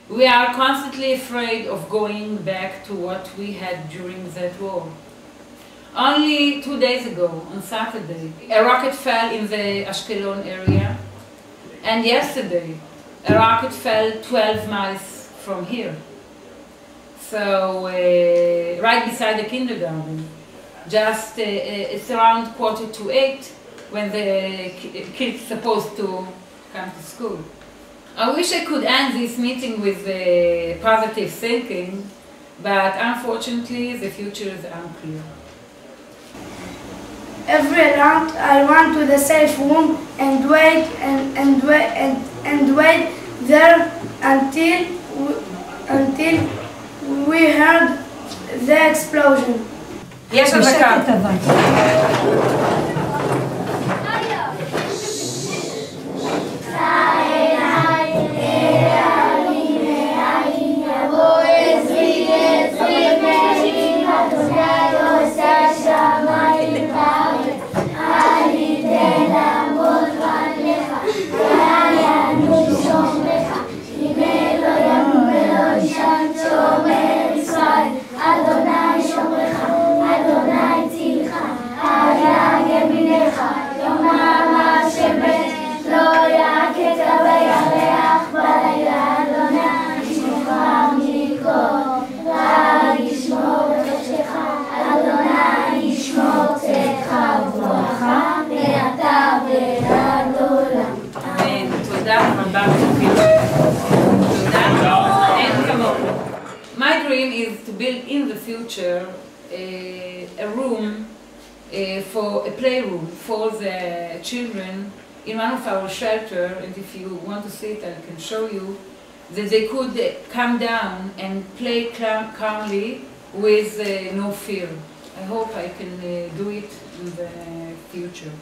We are constantly afraid of going back to what we had during that war. Only 2 days ago, on Saturday, a rocket fell in the Ashkelon area, and yesterday, a rocket fell 12 miles from here. So, right beside the kindergarten. Just, it's around 7:45 when the kids supposed to come to school. I wish I could end this meeting with positive thinking, but unfortunately the future is unclear. Every night I run to the safe room and wait and wait there until we heard the explosion. יש אזעקה. My dream is to build in the future a room, for a playroom for the children in one of our shelters, and if you want to see it I can show you, that they could come down and play calmly with no fear. I hope I can do it in the future.